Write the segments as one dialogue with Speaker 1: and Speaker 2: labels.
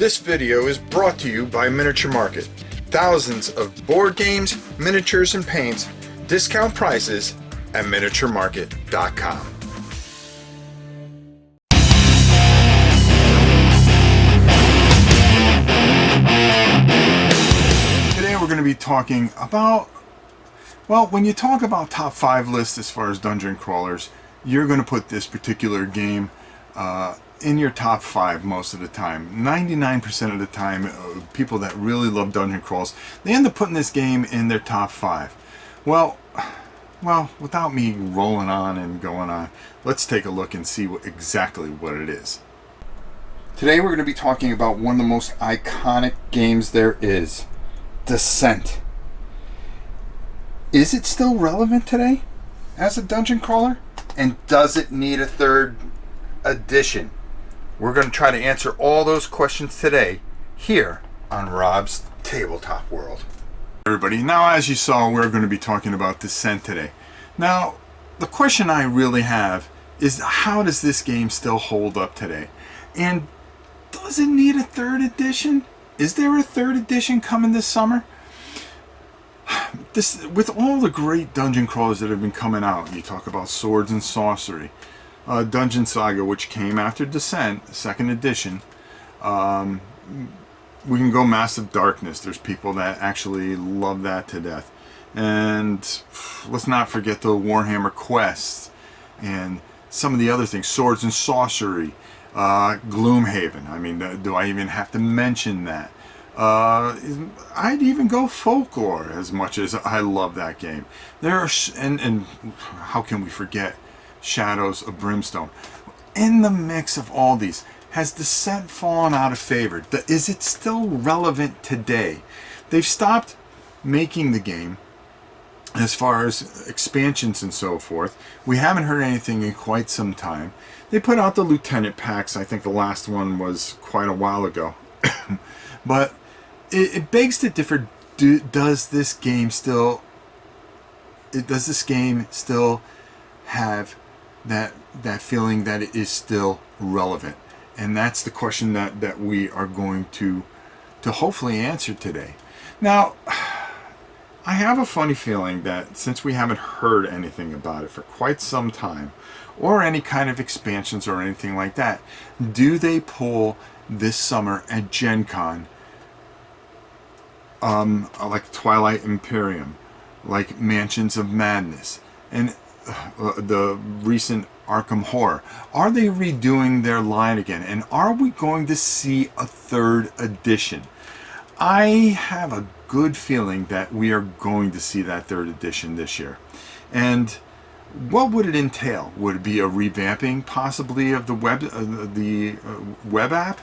Speaker 1: This video is brought to you by Miniature Market. Thousands of board games, miniatures, and paints, discount prices at miniaturemarket.com. Today we're going to be talking about, well, when you talk about top 5 lists as far as dungeon crawlers, you're going to put this particular game in your top 5 most of the time. 99% of the time, people that really love dungeon crawls, they end up putting this game in their top 5. Well, without me rolling on and going on, let's take a look and see exactly what it is. Today we're going to be talking about one of the most iconic games there is, Descent. Is it still relevant today as a dungeon crawler? And does it need a 3rd edition? We're going to try to answer all those questions today here on Rob's Tabletop World. Everybody, now as you saw, we're going to be talking about Descent today. Now, the question I really have is, how does this game still hold up today? And does it need a 3rd edition? Is there a 3rd edition coming this summer? With all the great dungeon crawlers that have been coming out, you talk about Swords and Sorcery, Dungeon Saga, which came after Descent, 2nd edition. We can go Massive Darkness. There's people that actually love that to death. And let's not forget the Warhammer Quests and some of the other things, Swords and Sorcery, Gloomhaven. I mean, do I even have to mention that? I'd even go Folklore, as much as I love that game. And how can we forget Shadows of Brimstone? In the mix of all these, has Descent fallen out of favor? Is it still relevant today? They've stopped making the game as far as expansions and so forth. We haven't heard anything in quite some time. They put out the Lieutenant packs. I think the last one was quite a while ago. But it begs to differ. Does this game still have that feeling that it is still relevant? And that's the question that we are going to hopefully answer today. Now, I have a funny feeling that since we haven't heard anything about it for quite some time, or any kind of expansions or anything like that, do they pull this summer at Gen Con, like Twilight Imperium, like Mansions of Madness, and the recent Arkham Horror? Are they redoing their line again? And are we going to see a 3rd edition? I have a good feeling that we are going to see that 3rd edition this year. And what would it entail? Would it be a revamping possibly of the web app?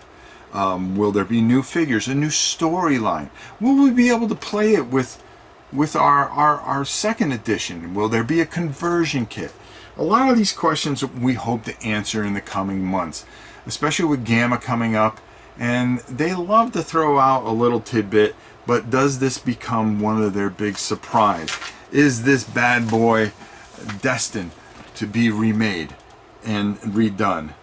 Speaker 1: Will there be new figures, a new storyline? Will we be able to play it with our 2nd edition? Will there be a conversion kit? A lot of these questions we hope to answer in the coming months, especially with Gamma coming up. And they love to throw out a little tidbit, but does this become one of their big surprise? Is this bad boy destined to be remade and redone?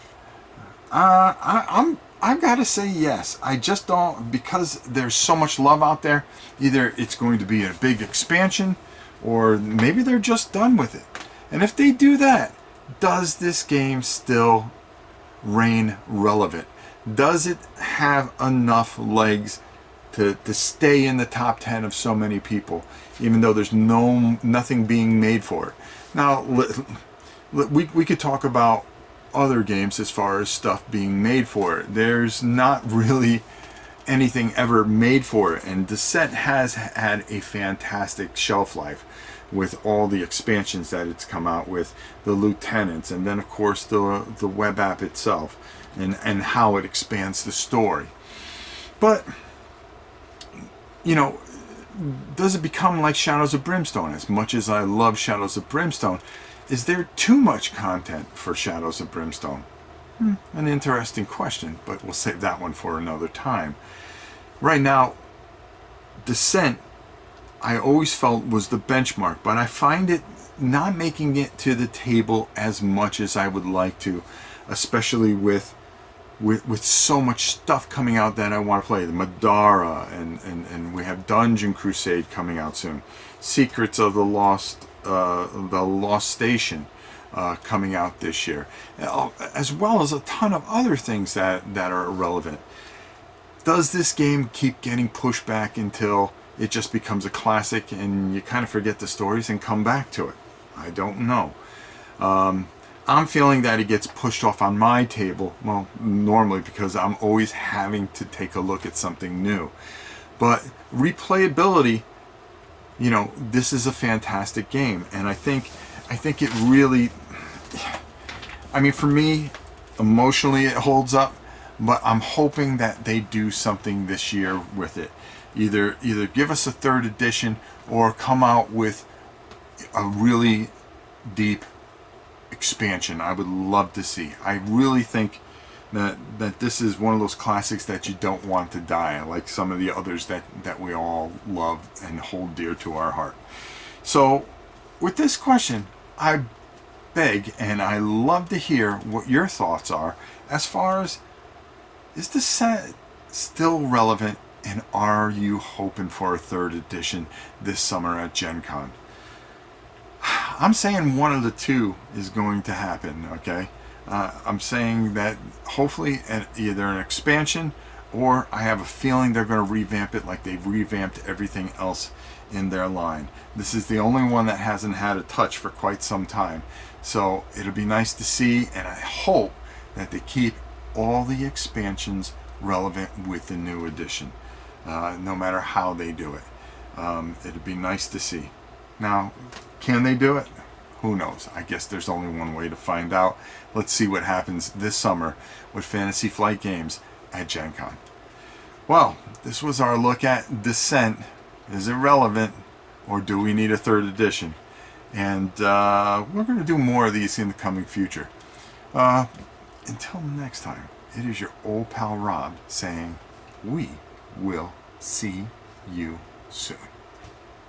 Speaker 1: I've got to say yes. I just don't, because there's so much love out there. Either it's going to be a big expansion, or maybe they're just done with it. And if they do that, does this game still reign relevant? Does it have enough legs to stay in the top 10 of so many people, even though there's nothing being made for it? Now, we could talk about other games as far as stuff being made for it. There's not really anything ever made for it, and Descent has had a fantastic shelf life with all the expansions that it's come out with, the lieutenants, and then of course the web app itself, and how it expands the story. But you know, does it become like Shadows of Brimstone? As much as I love Shadows of Brimstone, is there too much content for Shadows of Brimstone? An interesting question, but we'll save that one for another time. Right now, Descent, I always felt was the benchmark, but I find it not making it to the table as much as I would like to, especially with with so much stuff coming out that I want to play. The Madara, and we have Dungeon Crusade coming out soon. Secrets of the Lost Station coming out this year, as well as a ton of other things that are relevant. Does this game keep getting pushed back until it just becomes a classic and you kind of forget the stories and come back to it? I don't know. I'm feeling that it gets pushed off on my table, well, normally because I'm always having to take a look at something new. But replayability, you know, this is a fantastic game, and I think it really, I mean, for me, emotionally it holds up, but I'm hoping that they do something this year with it. Either give us a third edition or come out with a really deep expansion. I would love to see. I really think that this is one of those classics that you don't want to die, like some of the others that we all love and hold dear to our heart. So with this question, I beg and I love to hear what your thoughts are as far as, is the set still relevant, and are you hoping for a third edition this summer at Gen Con? I'm saying one of the two is going to happen, okay? I'm saying that hopefully either an expansion, or I have a feeling they're going to revamp it like they've revamped everything else in their line. This is the only one that hasn't had a touch for quite some time. So it'll be nice to see, and I hope that they keep all the expansions relevant with the new edition, no matter how they do it. It'll be nice to see. Now, can they do it? Who knows? I guess there's only one way to find out. Let's see what happens this summer with Fantasy Flight Games at Gen Con. Well, this was our look at Descent. Is it relevant, or do we need a third edition? And we're going to do more of these in the coming future. Until next time, it is your old pal Rob saying, we will see you soon.